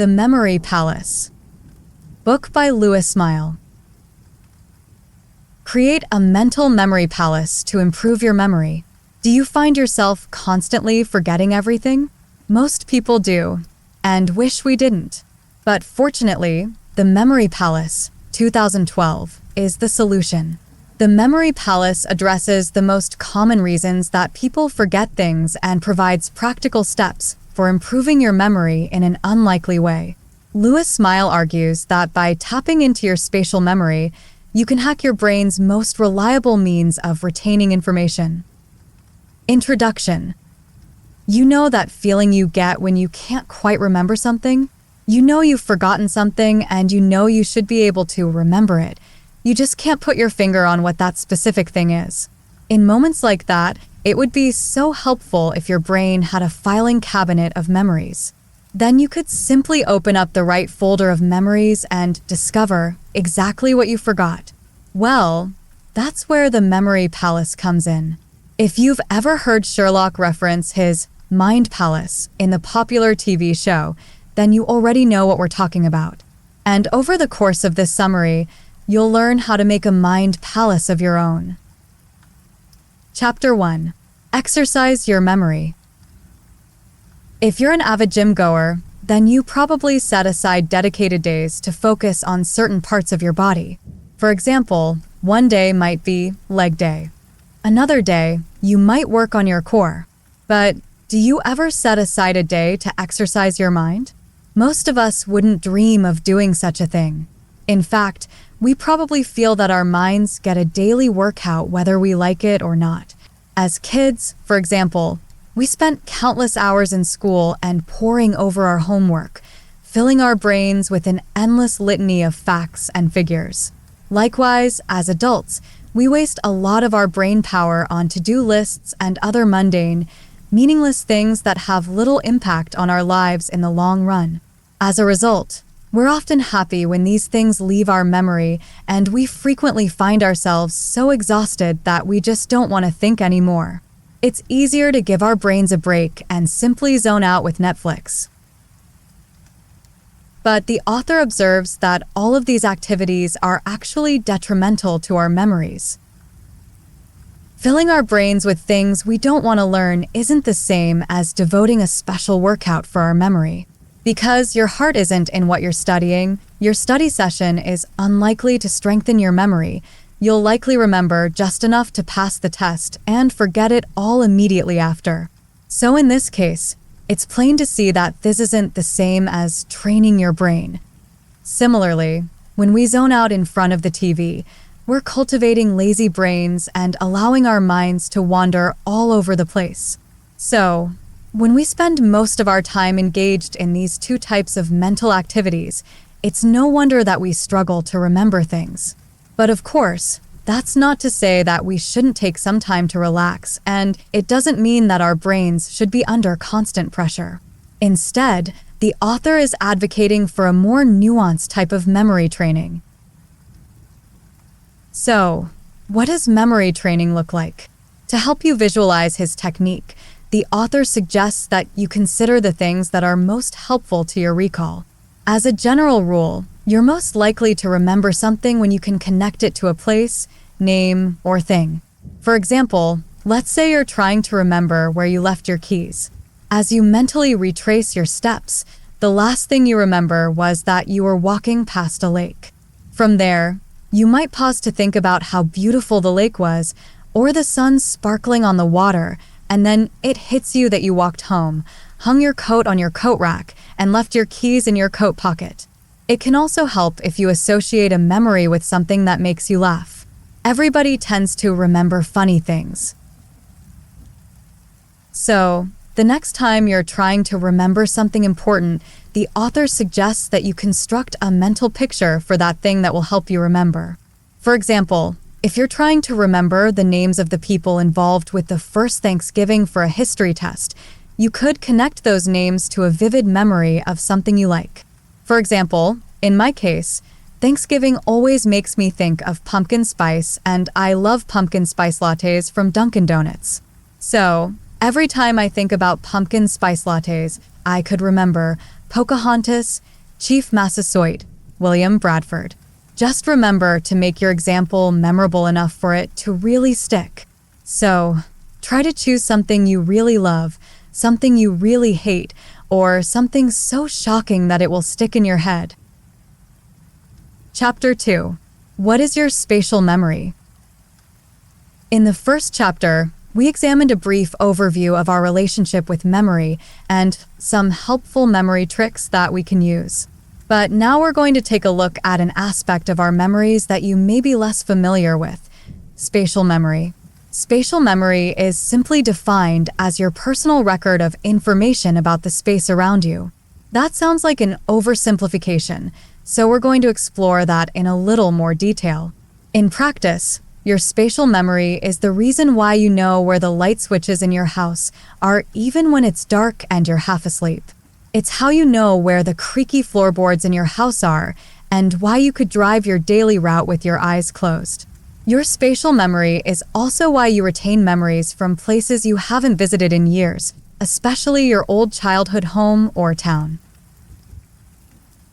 The Memory Palace. Book by Lewis Smile. Create a mental memory palace to improve your memory. Do you find yourself constantly forgetting everything? Most people do, and wish we didn't. But fortunately, the Memory Palace, 2012, is the solution. The Memory Palace addresses the most common reasons that people forget things and provides practical steps for improving your memory in an unlikely way. Lewis Smile argues that by tapping into your spatial memory, you can hack your brain's most reliable means of retaining information. Introduction. You know that feeling you get when you can't quite remember something? You know you've forgotten something and you know you should be able to remember it. You just can't put your finger on what that specific thing is. In moments like that, it would be so helpful if your brain had a filing cabinet of memories. Then you could simply open up the right folder of memories and discover exactly what you forgot. Well, that's where the Memory Palace comes in. If you've ever heard Sherlock reference his mind palace in the popular TV show, then you already know what we're talking about. And over the course of this summary, you'll learn how to make a mind palace of your own. Chapter 1. Exercise your memory. If you're an avid gym goer, then you probably set aside dedicated days to focus on certain parts of your body. For example, one day might be leg day. Another day, you might work on your core. But do you ever set aside a day to exercise your mind? Most of us wouldn't dream of doing such a thing. In fact, we probably feel that our minds get a daily workout whether we like it or not. As kids, for example, we spent countless hours in school and poring over our homework, filling our brains with an endless litany of facts and figures. Likewise, as adults, we waste a lot of our brain power on to-do lists and other mundane, meaningless things that have little impact on our lives in the long run. As a result, we're often happy when these things leave our memory, and we frequently find ourselves so exhausted that we just don't want to think anymore. It's easier to give our brains a break and simply zone out with Netflix. But the author observes that all of these activities are actually detrimental to our memories. Filling our brains with things we don't want to learn isn't the same as devoting a special workout for our memory. Because your heart isn't in what you're studying, your study session is unlikely to strengthen your memory. You'll likely remember just enough to pass the test and forget it all immediately after. So in this case, it's plain to see that this isn't the same as training your brain. Similarly, when we zone out in front of the TV, we're cultivating lazy brains and allowing our minds to wander all over the place. So, when we spend most of our time engaged in these two types of mental activities, it's no wonder that we struggle to remember things. But of course, that's not to say that we shouldn't take some time to relax, and it doesn't mean that our brains should be under constant pressure. Instead, the author is advocating for a more nuanced type of memory training. So, what does memory training look like? To help you visualize his technique, the author suggests that you consider the things that are most helpful to your recall. As a general rule, you're most likely to remember something when you can connect it to a place, name, or thing. For example, let's say you're trying to remember where you left your keys. As you mentally retrace your steps, the last thing you remember was that you were walking past a lake. From there, you might pause to think about how beautiful the lake was, or the sun sparkling on the water, and then it hits you that you walked home, hung your coat on your coat rack, and left your keys in your coat pocket. It can also help if you associate a memory with something that makes you laugh. Everybody tends to remember funny things. So, the next time you're trying to remember something important, the author suggests that you construct a mental picture for that thing that will help you remember. For example, if you're trying to remember the names of the people involved with the first Thanksgiving for a history test, you could connect those names to a vivid memory of something you like. For example, in my case, Thanksgiving always makes me think of pumpkin spice, and I love pumpkin spice lattes from Dunkin' Donuts. So, every time I think about pumpkin spice lattes, I could remember Pocahontas, Chief Massasoit, William Bradford. Just remember to make your example memorable enough for it to really stick. So, try to choose something you really love, something you really hate, or something so shocking that it will stick in your head. Chapter 2. What is your spatial memory? In the first chapter, we examined a brief overview of our relationship with memory and some helpful memory tricks that we can use. But now we're going to take a look at an aspect of our memories that you may be less familiar with: spatial memory. Spatial memory is simply defined as your personal record of information about the space around you. That sounds like an oversimplification, so we're going to explore that in a little more detail. In practice, your spatial memory is the reason why you know where the light switches in your house are even when it's dark and you're half asleep. It's how you know where the creaky floorboards in your house are and why you could drive your daily route with your eyes closed. Your spatial memory is also why you retain memories from places you haven't visited in years, especially your old childhood home or town.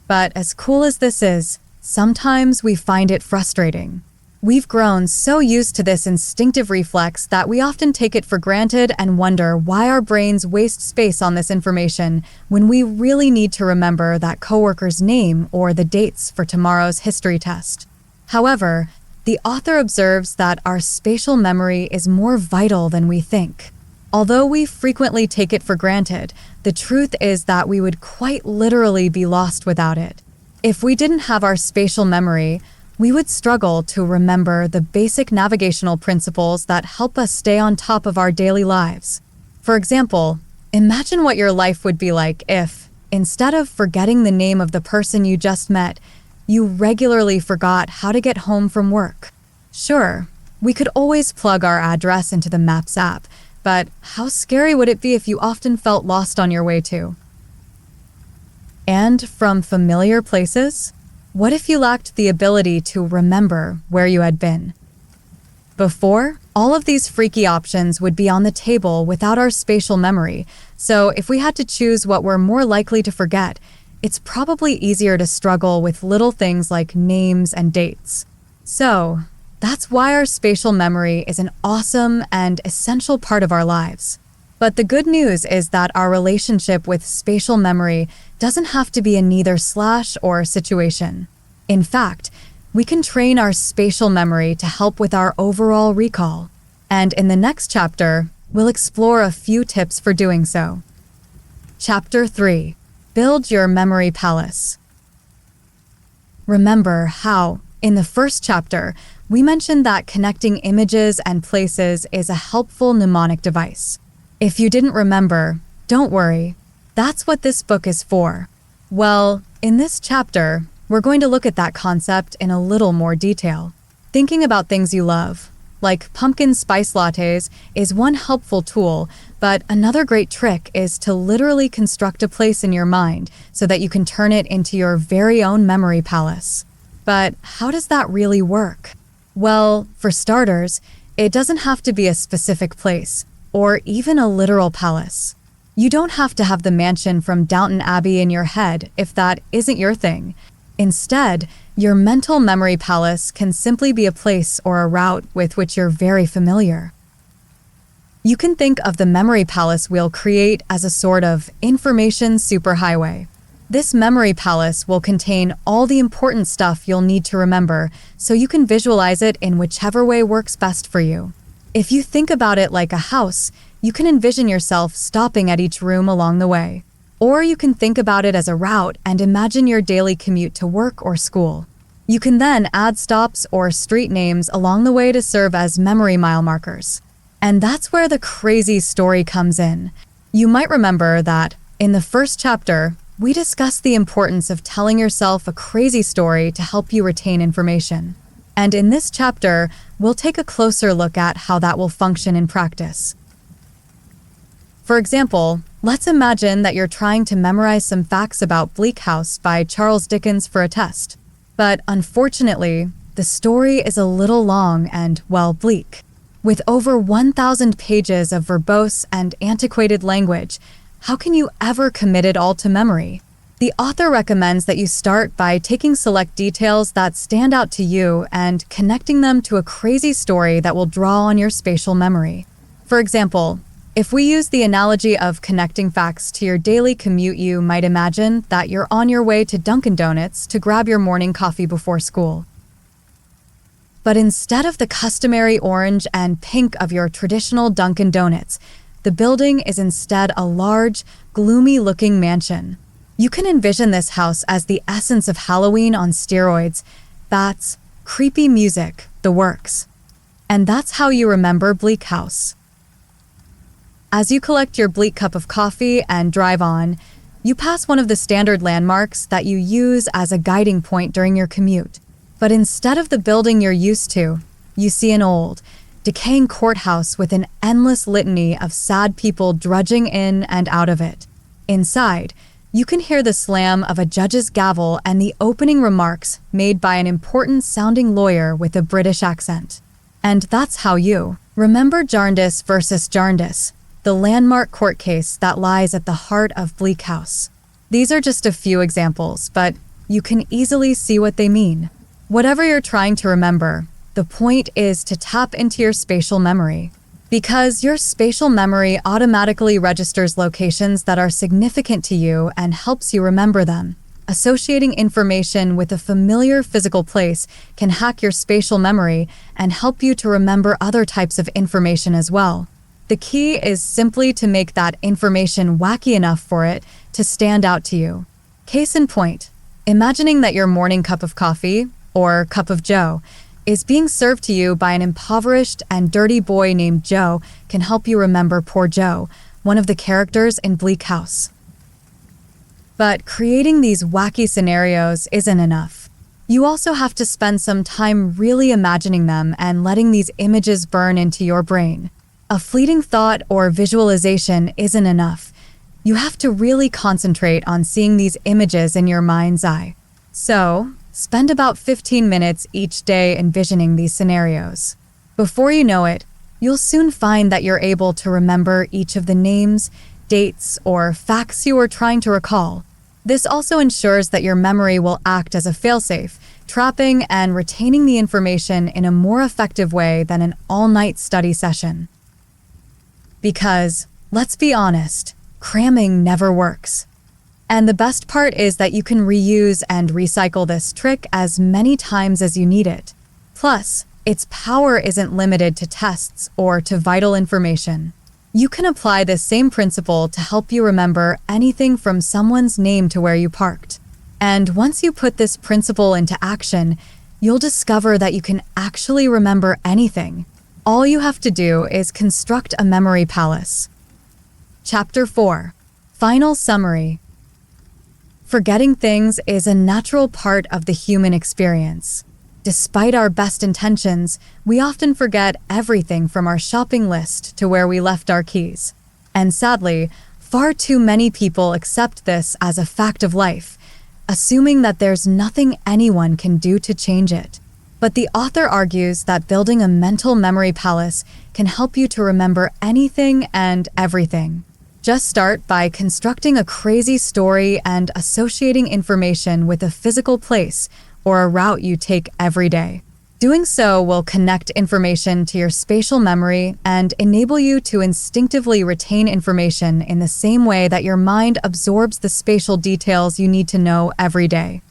But as cool as this is, sometimes we find it frustrating. We've grown so used to this instinctive reflex that we often take it for granted and wonder why our brains waste space on this information when we really need to remember that coworker's name or the dates for tomorrow's history test. However, the author observes that our spatial memory is more vital than we think. Although we frequently take it for granted, the truth is that we would quite literally be lost without it. If we didn't have our spatial memory, we would struggle to remember the basic navigational principles that help us stay on top of our daily lives. For example, imagine what your life would be like if, instead of forgetting the name of the person you just met, you regularly forgot how to get home from work. Sure, we could always plug our address into the Maps app, but how scary would it be if you often felt lost on your way to? And from familiar places, what if you lacked the ability to remember where you had been? Before, all of these freaky options would be on the table without our spatial memory, so if we had to choose what we're more likely to forget, it's probably easier to struggle with little things like names and dates. So, that's why our spatial memory is an awesome and essential part of our lives. But the good news is that our relationship with spatial memory doesn't have to be a neither/, or situation. In fact, we can train our spatial memory to help with our overall recall. And in the next chapter, we'll explore a few tips for doing so. Chapter 3. Build your memory palace. Remember how, in the first chapter, we mentioned that connecting images and places is a helpful mnemonic device. If you didn't remember, don't worry. That's what this book is for. Well, in this chapter, we're going to look at that concept in a little more detail. Thinking about things you love, like pumpkin spice lattes, is one helpful tool, but another great trick is to literally construct a place in your mind so that you can turn it into your very own memory palace. But how does that really work? Well, for starters, it doesn't have to be a specific place, or even a literal palace. You don't have to have the mansion from Downton Abbey in your head if that isn't your thing. Instead, your mental memory palace can simply be a place or a route with which you're very familiar. You can think of the memory palace we'll create as a sort of information superhighway. This memory palace will contain all the important stuff you'll need to remember, so you can visualize it in whichever way works best for you. If you think about it like a house, you can envision yourself stopping at each room along the way. Or you can think about it as a route and imagine your daily commute to work or school. You can then add stops or street names along the way to serve as memory mile markers. And that's where the crazy story comes in. You might remember that, in the first chapter, we discussed the importance of telling yourself a crazy story to help you retain information. And in this chapter, we'll take a closer look at how that will function in practice. For example, let's imagine that you're trying to memorize some facts about Bleak House by Charles Dickens for a test. But unfortunately, the story is a little long and, well, bleak. With over 1,000 pages of verbose and antiquated language, how can you ever commit it all to memory? The author recommends that you start by taking select details that stand out to you and connecting them to a crazy story that will draw on your spatial memory. For example, if we use the analogy of connecting facts to your daily commute, you might imagine that you're on your way to Dunkin' Donuts to grab your morning coffee before school. But instead of the customary orange and pink of your traditional Dunkin' Donuts, the building is instead a large, gloomy-looking mansion. You can envision this house as the essence of Halloween on steroids, bats, creepy music, the works. And that's how you remember Bleak House. As you collect your bleak cup of coffee and drive on, you pass one of the standard landmarks that you use as a guiding point during your commute. But instead of the building you're used to, you see an old, decaying courthouse with an endless litany of sad people drudging in and out of it. Inside, you can hear the slam of a judge's gavel and the opening remarks made by an important-sounding lawyer with a British accent. And that's how you remember Jarndyce versus Jarndyce, the landmark court case that lies at the heart of Bleak House. These are just a few examples, but you can easily see what they mean. Whatever you're trying to remember, the point is to tap into your spatial memory. Because your spatial memory automatically registers locations that are significant to you and helps you remember them. Associating information with a familiar physical place can hack your spatial memory and help you to remember other types of information as well. The key is simply to make that information wacky enough for it to stand out to you. Case in point, imagining that your morning cup of coffee, or cup of joe, is being served to you by an impoverished and dirty boy named Joe can help you remember poor Joe, one of the characters in Bleak House. But creating these wacky scenarios isn't enough. You also have to spend some time really imagining them and letting these images burn into your brain. A fleeting thought or visualization isn't enough. You have to really concentrate on seeing these images in your mind's eye. So, spend about 15 minutes each day envisioning these scenarios. Before you know it, you'll soon find that you're able to remember each of the names, dates, or facts you are trying to recall. This also ensures that your memory will act as a failsafe, trapping and retaining the information in a more effective way than an all-night study session. Because, let's be honest, cramming never works. And the best part is that you can reuse and recycle this trick as many times as you need it. Plus, its power isn't limited to tests or to vital information. You can apply this same principle to help you remember anything from someone's name to where you parked. And once you put this principle into action, you'll discover that you can actually remember anything. All you have to do is construct a memory palace. Chapter 4. Final Summary. Forgetting things is a natural part of the human experience. Despite our best intentions, we often forget everything from our shopping list to where we left our keys. And sadly, far too many people accept this as a fact of life, assuming that there's nothing anyone can do to change it. But the author argues that building a mental memory palace can help you to remember anything and everything. Just start by constructing a crazy story and associating information with a physical place or a route you take every day. Doing so will connect information to your spatial memory and enable you to instinctively retain information in the same way that your mind absorbs the spatial details you need to know every day.